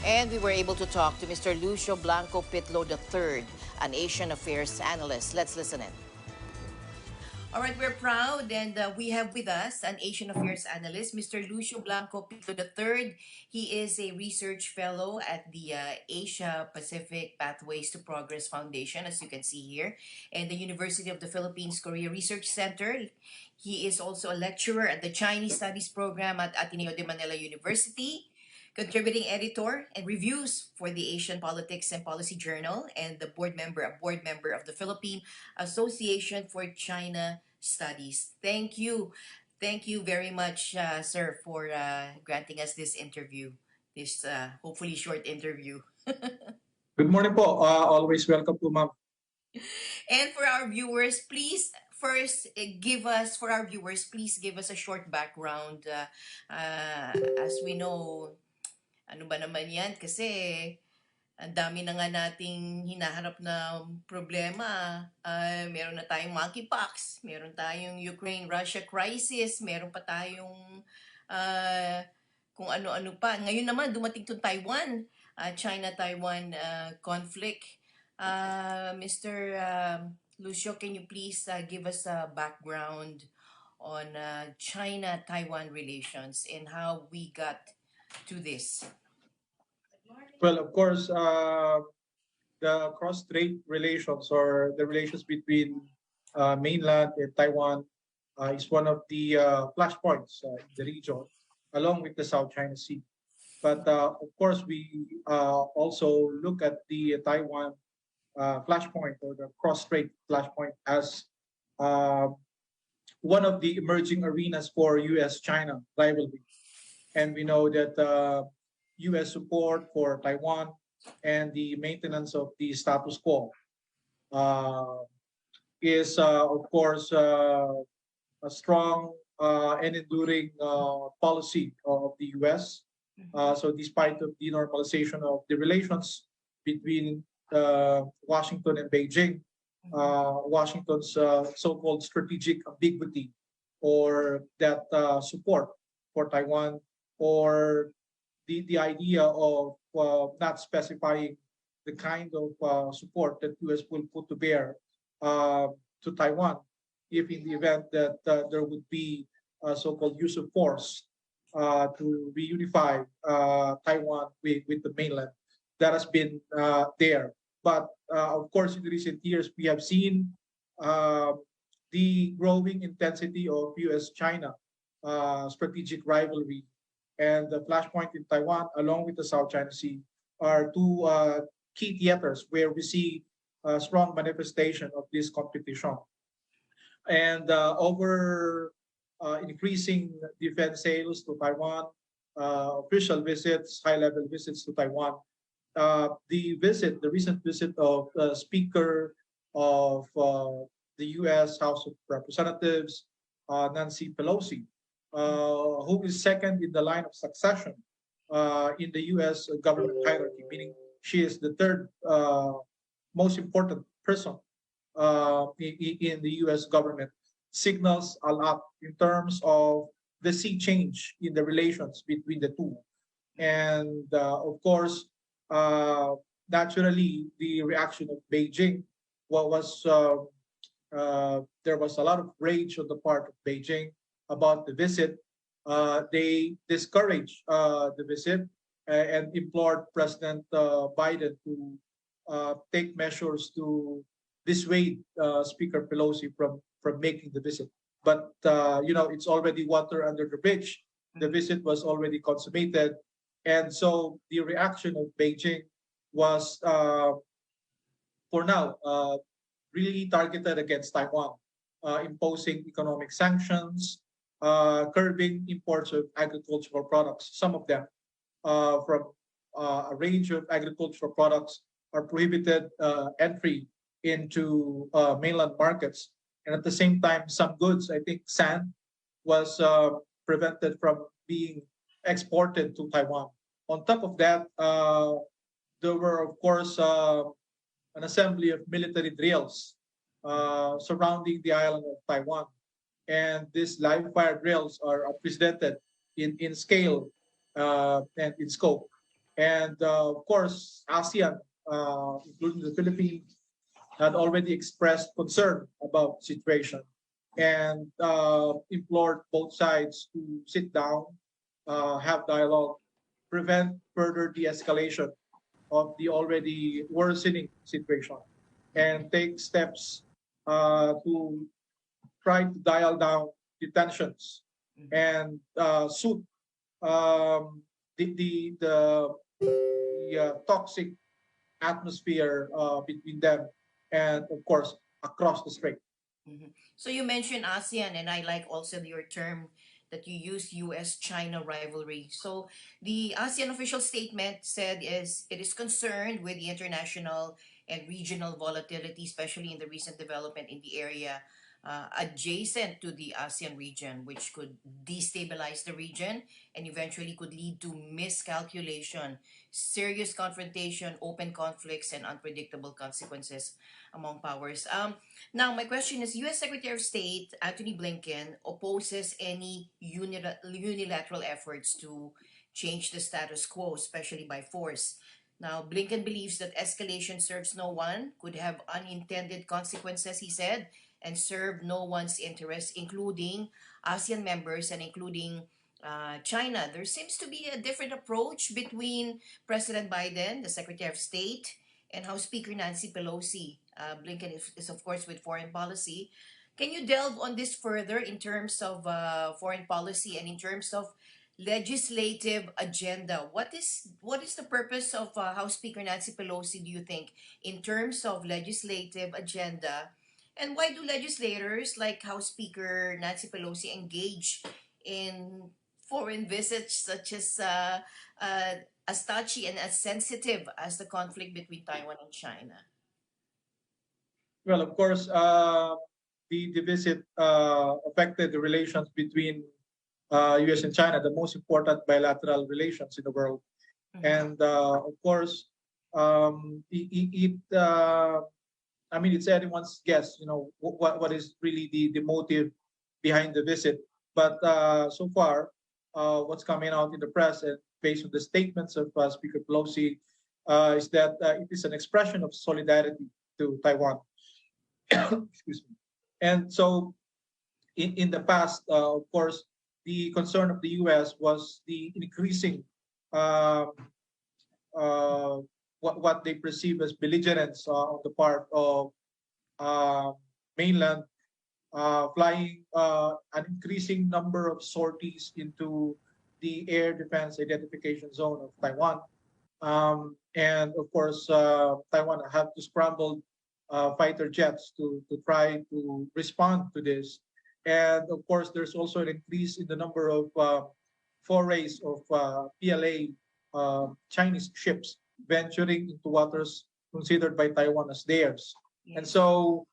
And we were able to talk to Mr. Lucio Blanco Pitlo III, an Asian affairs analyst. Let's listen in. All right, we're proud, and we have with us an Asian Affairs analyst, Mr. Lucio Blanco Pitlo III. He is a research fellow at the Asia Pacific Pathways to Progress Foundation, as you can see here, and the University of the Philippines Korea Research Center. He is also a lecturer at the Chinese Studies program at Ateneo de Manila University, contributing editor and reviews for the Asian Politics and Policy Journal, and a board member of the Philippine Association for China Studies. Thank you very much, sir, for granting us this interview, this hopefully short interview. Good morning po. Always welcome po, ma'am. And for our viewers, please first please give us a short background. As we know, ano ba naman yan? Kasi ang dami na nga nating hinaharap na problema. Meron na tayong monkeypox, meron tayong Ukraine-Russia crisis, meron pa tayong kung ano-ano pa. Ngayon naman, dumating to Taiwan, China-Taiwan conflict. Mr. Lucio, can you please give us a background on China-Taiwan relations and how we got to this? Well, of course, the cross-strait relations or the relations between mainland and Taiwan is one of the flashpoints in the region, along with the South China Sea. But of course, we also look at the Taiwan flashpoint or the cross-strait flashpoint as one of the emerging arenas for U.S.-China rivalry. And we know that U.S. support for Taiwan and the maintenance of the status quo is, of course, a strong and enduring policy of the U.S. So despite of the normalization of the relations between Washington and Beijing, Washington's so-called strategic ambiguity or that support for Taiwan or the idea of not specifying the kind of support that U.S. will put to bear to Taiwan if in the event that there would be a so-called use of force to reunify Taiwan with the mainland. That has been there. But of course, in recent years, we have seen the growing intensity of U.S.-China strategic rivalry, and the flashpoint in Taiwan, along with the South China Sea, are two key theaters where we see a strong manifestation of this competition. And over increasing defense sales to Taiwan, official visits, high-level visits to Taiwan, the recent visit of Speaker of the U.S. House of Representatives, Nancy Pelosi, who is second in the line of succession in the U.S. government hierarchy, meaning she is the third most important person in the U.S. government, signals a lot in terms of the sea change in the relations between the two. And of course, naturally, the reaction of Beijing was there was a lot of rage on the part of Beijing about the visit. They discouraged the visit and implored President Biden to take measures to dissuade Speaker Pelosi from making the visit. But it's already water under the bridge. The visit was already consummated, and so the reaction of Beijing was, for now, really targeted against Taiwan, imposing economic sanctions, curbing imports of agricultural products. Some of them from a range of agricultural products are prohibited entry into mainland markets. And at the same time, some goods, I think sand, was prevented from being exported to Taiwan. On top of that, there were, of course, an assembly of military drills surrounding the island of Taiwan. And these live fire drills are unprecedented in scale and in scope. And of course, ASEAN, including the Philippines, had already expressed concern about the situation and implored both sides to sit down, have dialogue, prevent further de-escalation of the already worsening situation, and take steps to try to dial down the tensions and soothe um, the toxic atmosphere between them and, of course, across the strait. So you mentioned ASEAN, and I like also your term that you use, U.S.-China rivalry. So the ASEAN official statement said is it is concerned with the international and regional volatility, especially in the recent development in the area adjacent to the ASEAN region, which could destabilize the region and eventually could lead to miscalculation, serious confrontation, open conflicts, and unpredictable consequences among powers. Now, my question is, U.S. Secretary of State Antony Blinken opposes any unilateral efforts to change the status quo, especially by force. Now, Blinken believes that escalation serves no one, could have unintended consequences, he said, and serve no one's interests, including ASEAN members and including China. There seems to be a different approach between President Biden, the Secretary of State, and House Speaker Nancy Pelosi. Blinken is, of course, with foreign policy. Can you delve on this further in terms of foreign policy and in terms of legislative agenda? What is the purpose of House Speaker Nancy Pelosi, do you think, in terms of legislative agenda? And why do legislators like House Speaker Nancy Pelosi engage in foreign visits such uh, as touchy and as sensitive as the conflict between Taiwan and China? Well, of course, the visit affected the relations between US and China, the most important bilateral relations in the world. Mhm. And of course, I mean, it's anyone's guess, what is really the motive behind the visit. But so far, what's coming out in the press and based on the statements of Speaker Pelosi is that it is an expression of solidarity to Taiwan. Excuse me. And so, in the past, of course, the concern of the U.S. was the increasing um, what they perceive as belligerence on the part of uh, mainland, flying an increasing number of sorties into the air defense identification zone of Taiwan. And of course, Taiwan had to scramble fighter jets to try to respond to this. And of course, there's also an increase in the number of forays of PLA Chinese ships venturing into waters considered by Taiwan as theirs. And Yes. so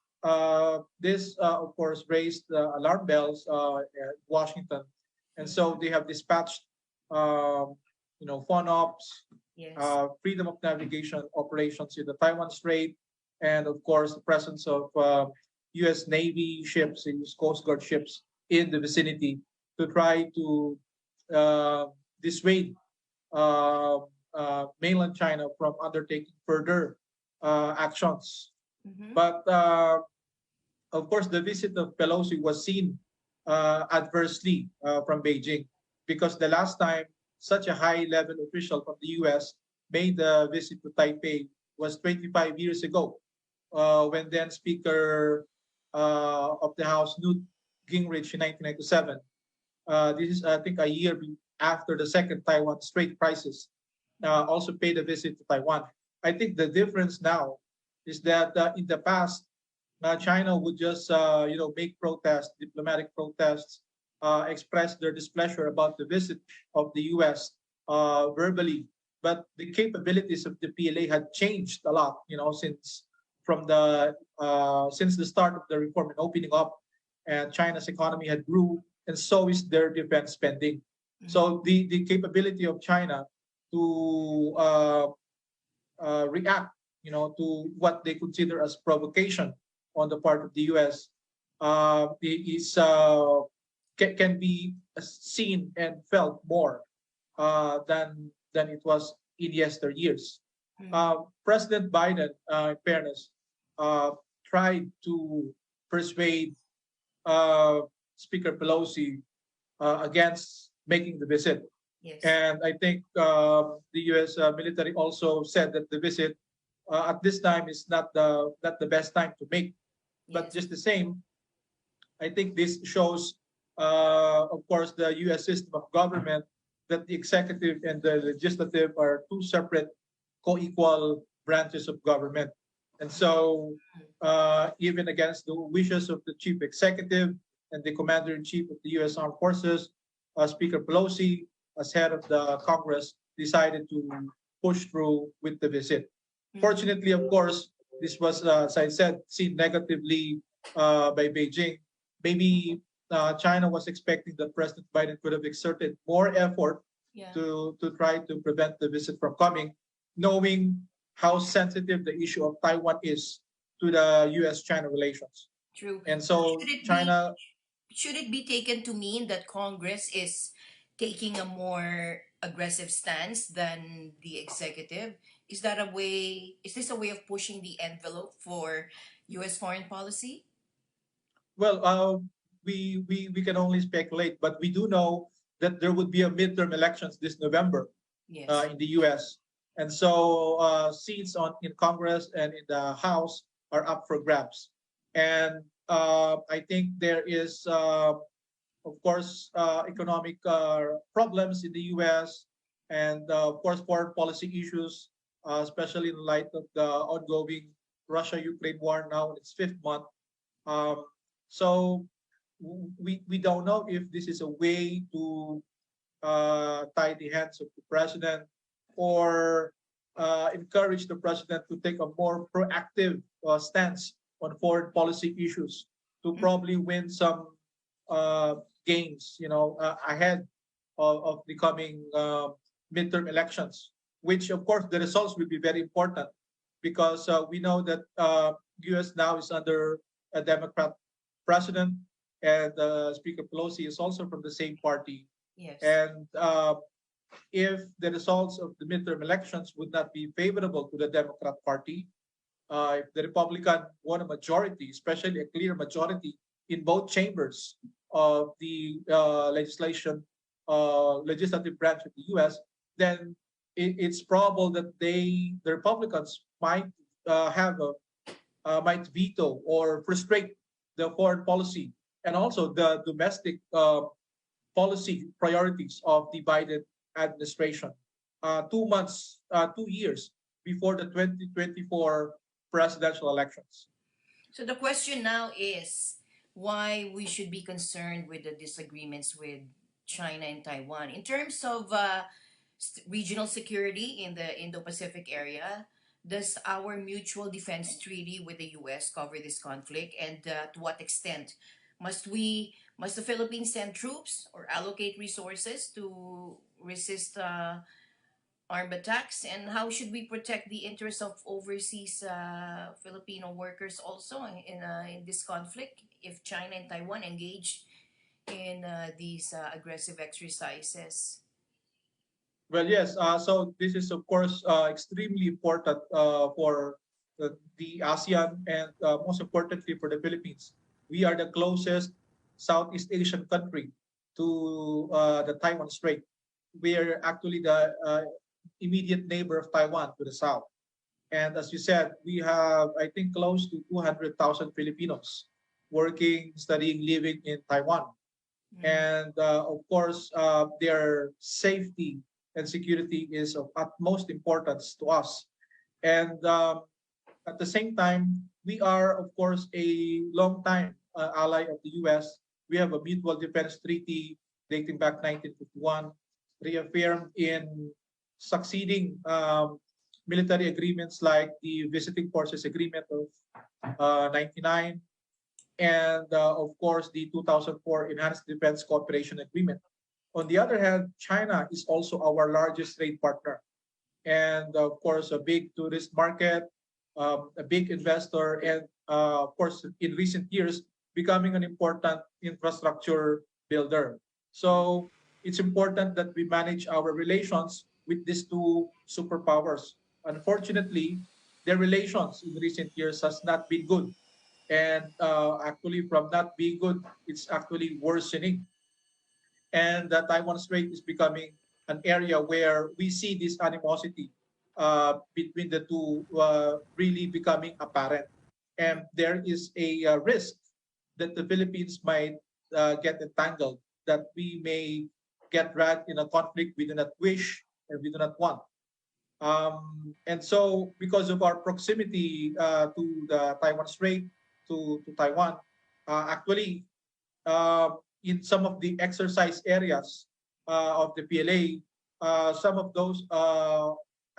this, of course, raised alarm bells at Washington. And so Mhm. they have dispatched, phone ops, Yes. freedom of navigation operations in the Taiwan Strait, and of course, the presence of U.S. Navy ships and US Coast Guard ships in the vicinity to try to uh, dissuade uh, mainland China from undertaking further actions. Mm-hmm. But of course, the visit of Pelosi was seen adversely from Beijing because the last time such a high level official from the US made the visit to Taipei was 25 years ago when then Speaker of the House Newt Gingrich in 1997. This is, I think, a year after the second Taiwan Strait crisis, also paid a visit to Taiwan. I think the difference now is that in the past, China would just make protests, diplomatic protests, express their displeasure about the visit of the U.S. Verbally, but the capabilities of the PLA had changed a lot, since the start of the reform and opening up, and China's economy had grew, and so is their defense spending. Mm-hmm. So the capability of China to react, to what they consider as provocation on the part of the U.S. Can be seen and felt more than it was in yesteryears. Mhm. President Biden, in fairness, uh, tried to persuade uh, Speaker Pelosi against making the visit. Yes. And I think the U.S. Military also said that the visit at this time is not the best time to make. But Yes. just the same, I think this shows, of course, the U.S. system of government that the executive and the legislative are two separate, co-equal branches of government. And so, even against the wishes of the chief executive and the commander in chief of the U.S. Armed Forces, Speaker Pelosi, as head of the Congress, decided to push through with the visit. Mhm. Fortunately, of course, this was, as I said, seen negatively by Beijing. Maybe China was expecting that President Biden could have exerted more effort Yeah. to try to prevent the visit from coming, knowing how sensitive the issue of Taiwan is to the U.S.-China relations. True. And So so China, should it be taken to mean that Congress is taking a more aggressive stance than the executive? Is that a way? Is this a way of pushing the envelope for U.S. foreign policy? well, we can only speculate, but we do know that there would be a midterm elections this November Yes. in the U.S. And so seats in Congress and in the House are up for grabs. And I think there is, of course, economic problems in the U.S. and, of course, foreign policy issues, especially in light of the ongoing Russia-Ukraine war now in its fifth month. Um, so we don't know if this is a way to tie the hands of the president or encourage the president to take a more proactive stance on foreign policy issues to Mm. probably win some uh, gains, ahead of the coming midterm elections, which of course the results will be very important because we know that U.S. now is under a Democrat president, and Speaker Pelosi is also from the same party. Yes. And if the results of the midterm elections would not be favorable to the Democrat Party, if the Republican won a majority, especially a clear majority in both chambers of the legislative branch of the U.S., then it's probable that the Republicans might veto or frustrate the foreign policy and also the domestic policy priorities of the Biden administration. 2 months, 2 years before the 2024 presidential elections. So the question now is why we should be concerned with the disagreements with China and Taiwan in terms of regional security in the Indo-Pacific area. Does our mutual defense treaty with the U.S. cover this conflict, and to what extent must the Philippines send troops or allocate resources to resist armed attacks, and how should we protect the interests of overseas Filipino workers also in this conflict if China and Taiwan engage in these aggressive exercises? Well, yes. So this is, of course, extremely important for the ASEAN and most importantly for the Philippines. We are the closest Southeast Asian country to the Taiwan Strait. We are actually the immediate neighbor of Taiwan to the south. And as you said, we have, I think, close to 200,000 Filipinos working, studying, living in Taiwan. Mm. And of course, their safety and security is of utmost importance to us. And at the same time, we are, of course, a long time ally of the US. We have a mutual defense treaty dating back 1951, reaffirmed in succeeding military agreements like the Visiting Forces Agreement of 99 and, of course, the 2004 Enhanced Defense Cooperation Agreement. On the other hand, China is also our largest trade partner and, of course, a big tourist market, a big investor, and, of course, in recent years, becoming an important infrastructure builder. So it's important that we manage our relations with these two superpowers. Unfortunately, their relations in recent years has not been good, and actually from not being good, it's actually worsening. And the Taiwan Strait is becoming an area where we see this animosity between the two really becoming apparent. And there is a risk that the Philippines might get entangled, that we may get dragged in a conflict we do not wish and we do not want. And so, because of our proximity to the Taiwan Strait, to Taiwan, actually, uh, in some of the exercise areas of the PLA, some of those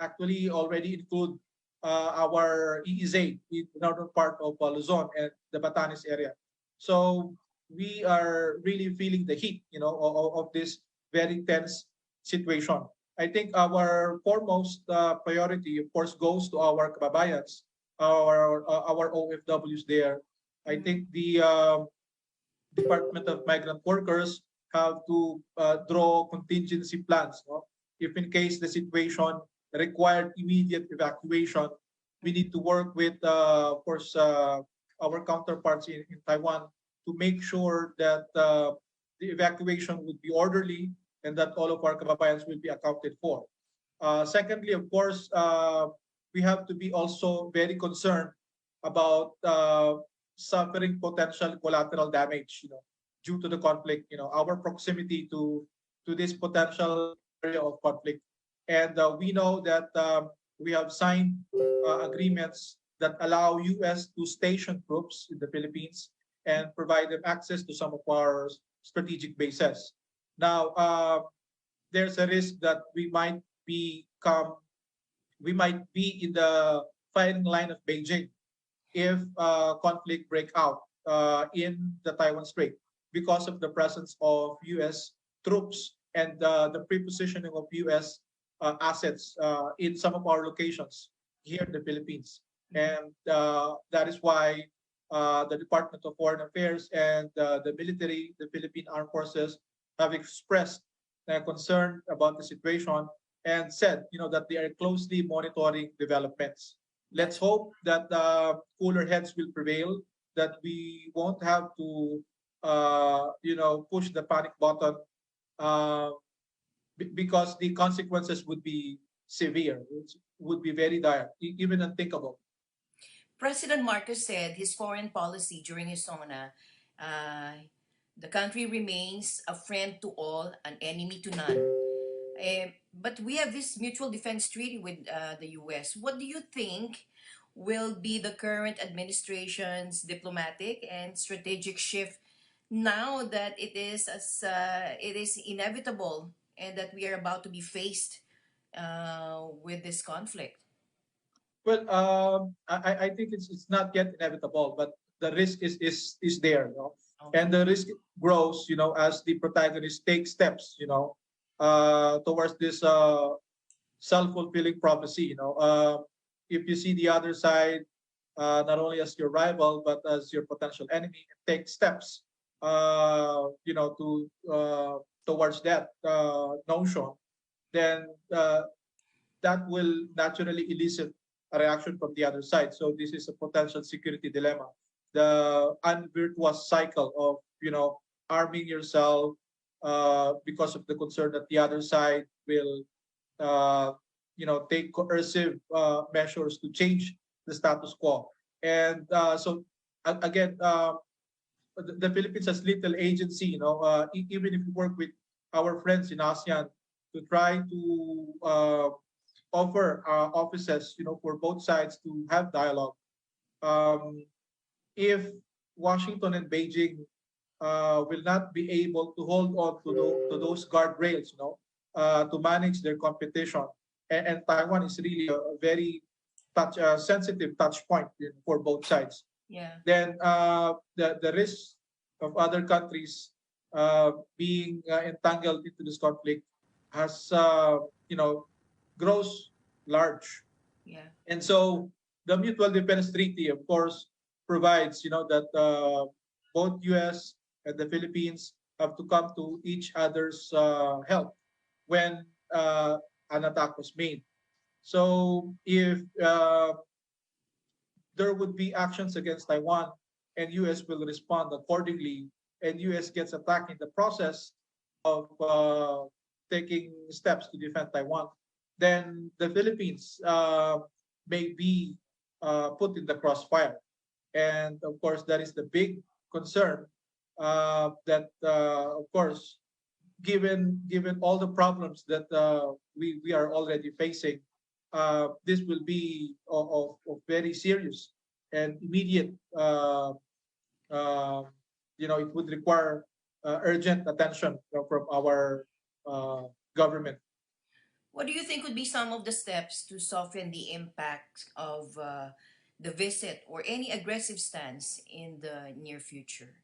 actually already include our EEZ in the northern part of Luzon and the Batanes area. So we are really feeling the heat, of this very tense situation. I think our foremost priority, of course, goes to our kababayans, our OFWs there. I think the Department of Migrant Workers have to draw contingency plans. No? If in case the situation required immediate evacuation, we need to work with, of course, our counterparts in Taiwan to make sure that the evacuation would be orderly and that all of our kababayans will be accounted for. Secondly, of course, we have to be also very concerned about suffering potential collateral damage, due to the conflict. Our proximity to this potential area of conflict, and we know that we have signed agreements that allow U.S. to station troops in the Philippines and provide them access to some of our strategic bases. Now, there's a risk that we might be in the firing line of Beijing if conflict break out in the Taiwan Strait because of the presence of U.S. troops and the prepositioning of U.S. Assets in some of our locations here in the Philippines. And that is why the Department of Foreign Affairs and the military, the Philippine Armed Forces, have expressed concern about the situation and said, that they are closely monitoring developments. Let's hope that cooler heads will prevail, that we won't have to, push the panic button uh, because the consequences would be severe, would be very dire, even unthinkable. President Marcos said his foreign policy during his SONA, uh, the country remains a friend to all, an enemy to none. But we have this mutual defense treaty with the US. What do you think will be the current administration's diplomatic and strategic shift now that it is inevitable and that we are about to be faced with this conflict? Well, I think it's not yet inevitable, but the risk is there, and Okay. the risk grows, as the protagonist takes steps, towards this self-fulfilling prophecy. If you see the other side not only as your rival but as your potential enemy, and take steps, to towards that notion, then that will naturally elicit a reaction from the other side. So this is a potential security dilemma. The unvirtuous cycle of arming yourself because of the concern that the other side will uh, take coercive measures to change the status quo. And so again, the Philippines has little agency. Even if we work with our friends in ASEAN to try to offer offices, for both sides to have dialogue. Um, if Washington and Beijing will not be able to hold on to those guardrails, to manage their competition, and Taiwan is really a very sensitive touch point for both sides. Yeah. Then the risk of other countries being entangled into this conflict has grows large. Yeah. And so the Mutual Defense Treaty, of course, provides, that both U.S. and the Philippines have to come to each other's help when an attack was made. So if there would be actions against Taiwan, and U.S. will respond accordingly, and U.S. gets attacked in the process of taking steps to defend Taiwan, then the Philippines may be put in the crossfire. And of course, that is the big concern that, of course, given all the problems that we are already facing, this will be of very serious and immediate. Uh, it would require urgent attention from our government. What do you think would be some of the steps to soften the impact of the visit or any aggressive stance in the near future?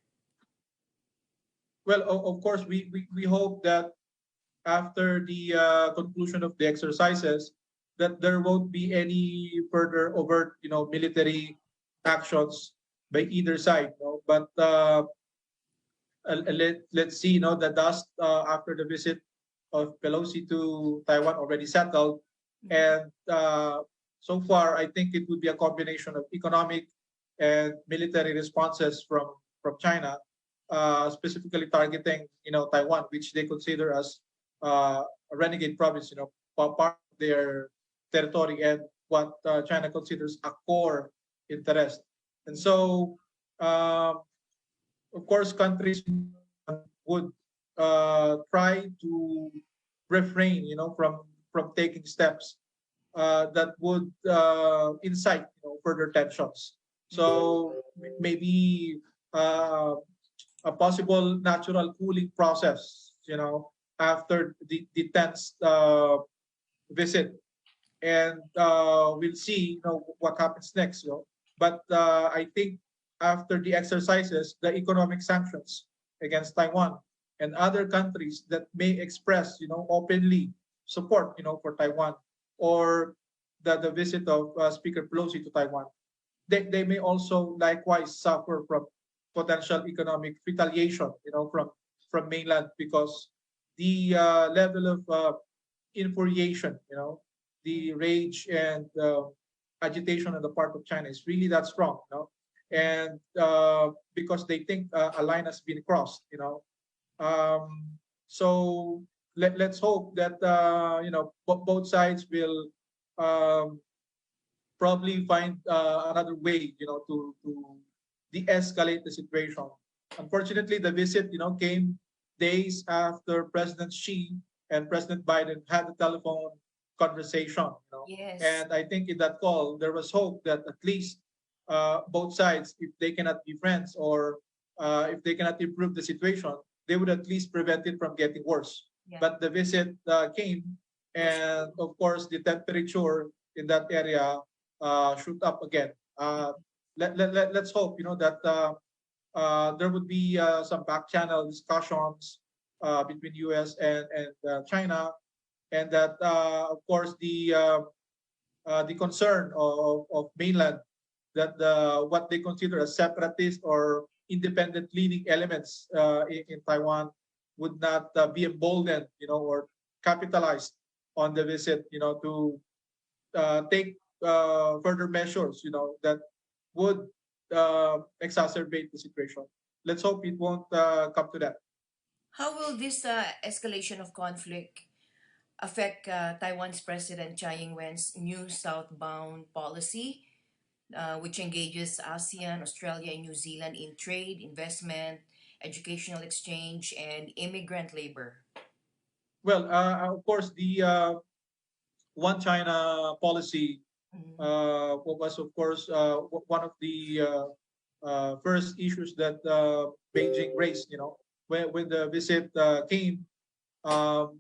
Well, of course, we hope that after the conclusion of the exercises, that there won't be any further overt, military actions by either side. But let's see, the dust after the visit of Pelosi to Taiwan already settled, and so far, I think it would be a combination of economic and military responses from China, specifically targeting, Taiwan, which they consider as a renegade province, part of their territory, and what China considers a core interest. And so, of course, countries would try to refrain, from taking steps that would incite, further tensions. So maybe a possible natural cooling process, after the tense visit, and we'll see, what happens next. But I think after the exercises, the economic sanctions against Taiwan and other countries that may express, openly support, for Taiwan, or the visit of Speaker Pelosi to Taiwan, they may also likewise suffer from potential economic retaliation, from mainland, because the level of infuriation, the rage and agitation on the part of China is really that strong, and because they think a line has been crossed, so let's hope that both sides will um, probably find another way, to de-escalate the situation. Unfortunately, the visit, came days after President Xi and President Biden had a telephone conversation. Yes. And I think in that call there was hope that at least both sides, if they cannot be friends, or if they cannot improve the situation, they would at least prevent it from getting worse. Yeah. But the visit came, and of course the temperature in that area shoot up again. Let's hope, that there would be some back channel discussions between U.S. and China, and that of course the concern of mainland, that what they consider as separatist or independent leading elements in Taiwan would not be emboldened, or capitalized on the visit, to take further measures, that would exacerbate the situation. Let's hope it won't come to that. How will this escalation of conflict affect Taiwan's President Tsai Ing-wen's new southbound policy, which engages ASEAN, Australia, and New Zealand in trade, investment, educational exchange, and immigrant labor? Well, of course, the one China policy Mhm. was, of course, one of the first issues that Beijing raised. When the visit came,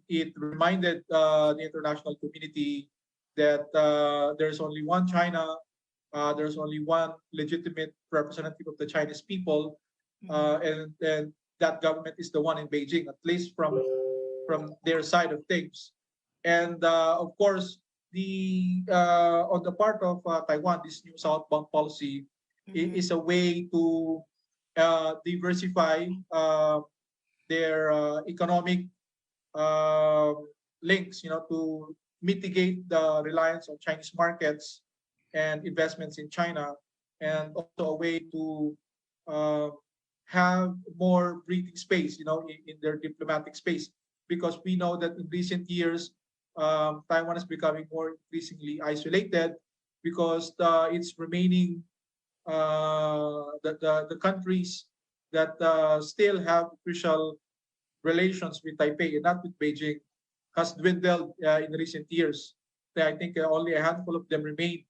it reminded the international community that there's only one China, there's only one legitimate representative of the Chinese people, Mhm. and that government is the one in Beijing, at least from their side of things. And of course, the on the part of Taiwan, this new southbound policy Mhm. is a way to diversify their economic uh, links, to mitigate the reliance on Chinese markets and investments in China, and also a way to uh, have more breathing space, in their diplomatic space, because we know that in recent years, Taiwan is becoming more increasingly isolated because it's remaining the countries that still have official relations with Taipei and not with Beijing has dwindled in recent years. I think only a handful of them remain.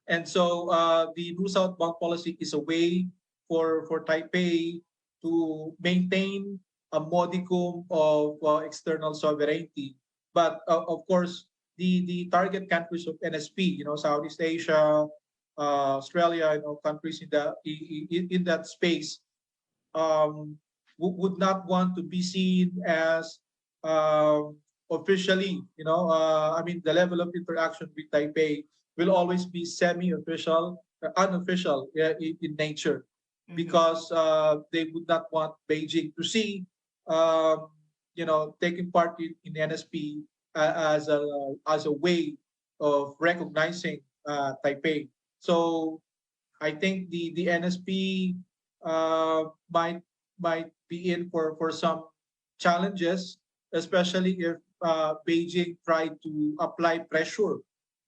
And so the New Southbound policy is a way for Taipei to maintain a modicum of external sovereignty. But of course, the target countries of NSP, Southeast Asia, Australia, countries in that space, would not want to be seen as officially, I mean, the level of interaction with Taipei will always be semi-official, unofficial in nature, because they would not want Beijing to see, taking part in NSP as a way of recognizing Taipei. So I think the NSP might be in for some challenges, especially if Beijing tried to apply pressure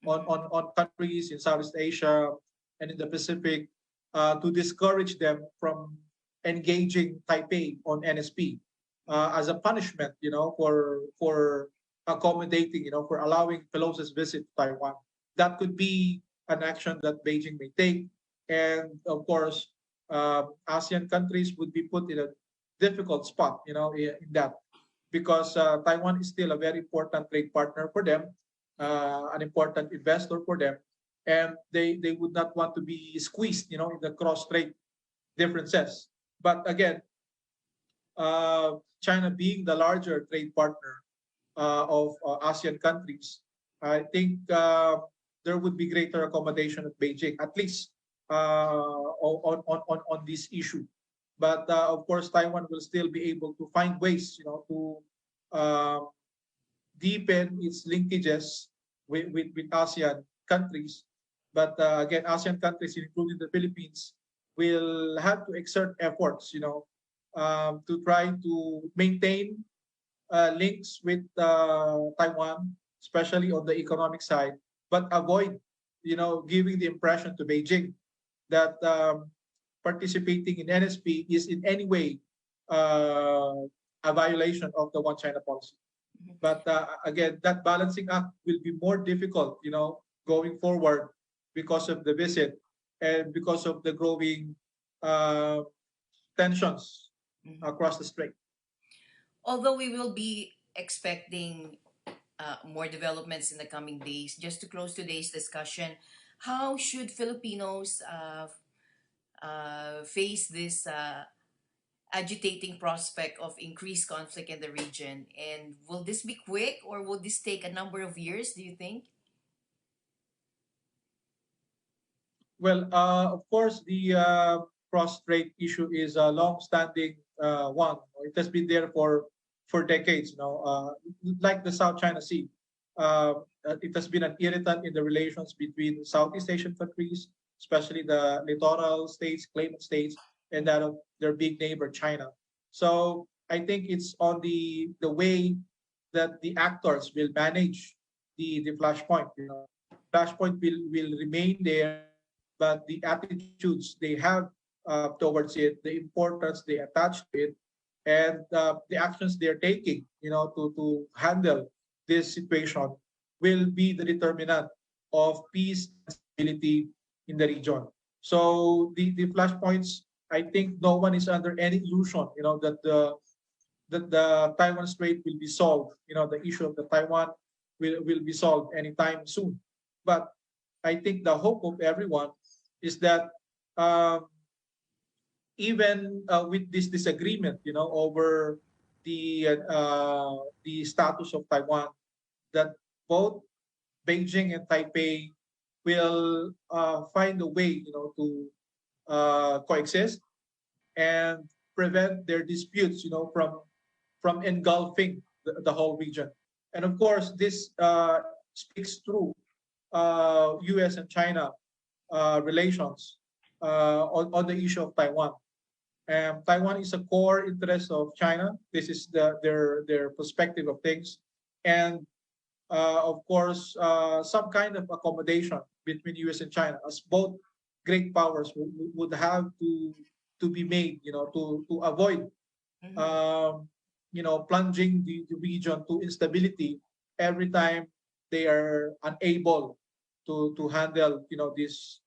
on countries in Southeast Asia and in the Pacific to discourage them from engaging Taipei on NSP as a punishment, for accommodating, for allowing Pelosi's visit to Taiwan. That could be an action that Beijing may take, and of course, ASEAN countries would be put in a difficult spot, in that, because Taiwan is still a very important trade partner for them, an important investor for them, and they would not want to be squeezed, in the cross trade differences. But again, China being the larger trade partner of ASEAN countries, I think there would be greater accommodation at Beijing, at least on this issue. But of course, Taiwan will still be able to find ways, to deepen its linkages with ASEAN countries. But again, ASEAN countries, including the Philippines, will have to exert efforts, to try to maintain links with Taiwan, especially on the economic side, but avoid, giving the impression to Beijing that participating in NSP is in any way a violation of the One China policy. But again, that balancing act will be more difficult, going forward because of the visit and because of the growing uh, tensions across the strait. Although we will be expecting more developments in the coming days, just to close today's discussion, how should Filipinos face this agitating prospect of increased conflict in the region? And will this be quick, or will this take a number of years, do you think? Well, of course, the cross-strait issue is a long-standing one. It has been there for decades, like the South China Sea. It has been an irritant in the relations between Southeast Asian countries, especially the littoral states, claimant states, and that of their big neighbor, China. So I think it's on the way that the actors will manage the flashpoint. Flashpoint will remain there, but the attitudes they have towards it, the importance they attach to it, and the actions they're taking, to handle this situation will be the determinant of peace and stability in the region. So the flashpoints, I think no one is under any illusion, that the Taiwan Strait will be solved. The issue of the Taiwan will be solved anytime soon. But I think the hope of everyone is that even with this disagreement, over the status of Taiwan, that both Beijing and Taipei will find a way, to coexist and prevent their disputes, from engulfing the whole region. And of course, this speaks through U.S. and China relations on the issue of Taiwan. Taiwan is a core interest of China. This is their perspective of things, and of course, some kind of accommodation between U.S. and China, as both great powers would have to be made, to avoid, Mm-hmm. um, plunging the region to instability every time they are unable to handle, this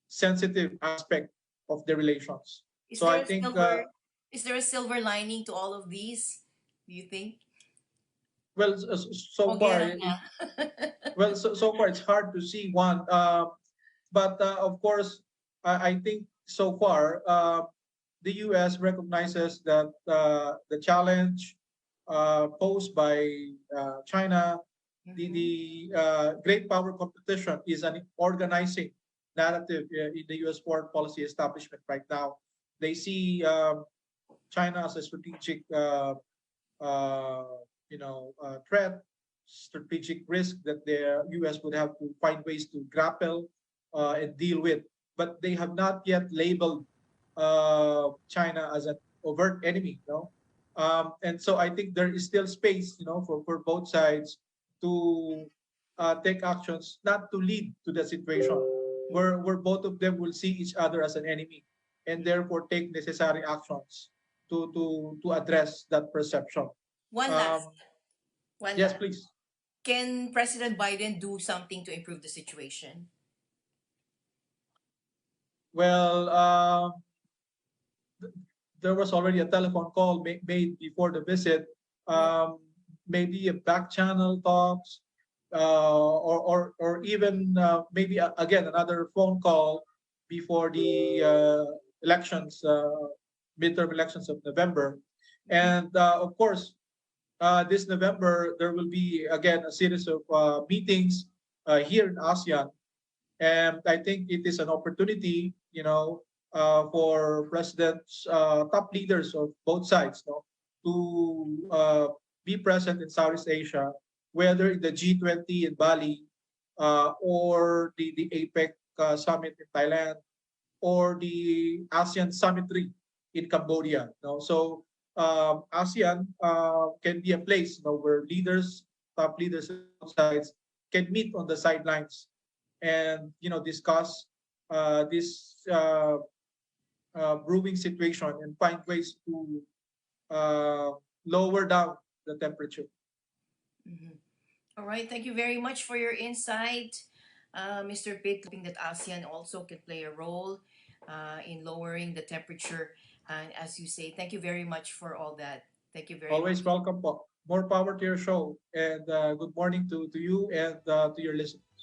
sensitive aspect of the relations. Is So there I a think, silver is there a silver lining to all of these? Do you think? well, so far, Hoguera na. so far it's hard to see one. But of course, I think so far the U.S. recognizes that the challenge posed by China, Mhm. the great power competition is an organizing narrative in the U.S. foreign policy establishment right now. They see China as a strategic uh, threat, strategic risk that the U.S. would have to find ways to grapple and deal with. But they have not yet labeled China as an overt enemy. And so I think there is still space, for both sides to take actions, not to lead to the situation where both of them will see each other as an enemy, and therefore take necessary actions to address that perception. One last. Um, One yes, last. please. Can President Biden do something to improve the situation? Well, there was already a telephone call made before the visit. Yeah. Um, Maybe a back channel talks, or even maybe again another phone call before the elections, midterm elections of November, and of course, this November there will be again a series of meetings here in ASEAN. And I think it is an opportunity, for presidents, top leaders of both sides, to be present in Southeast Asia, whether in the G20 in Bali, or the APEC summit in Thailand, or the ASEAN Summit 3 in Cambodia. So ASEAN can be a place, where leaders, top leaders of both sides, can meet on the sidelines and discuss this brewing situation and find ways to uh, lower down the temperature. Mhm. All right. Thank you very much for your insight, Mr. Pitt. Hoping that ASEAN also can play a role in lowering the temperature. And as you say, thank you very much for all that. Thank you very much. Always welcome po. More power to your show, and good morning to you and to your listeners.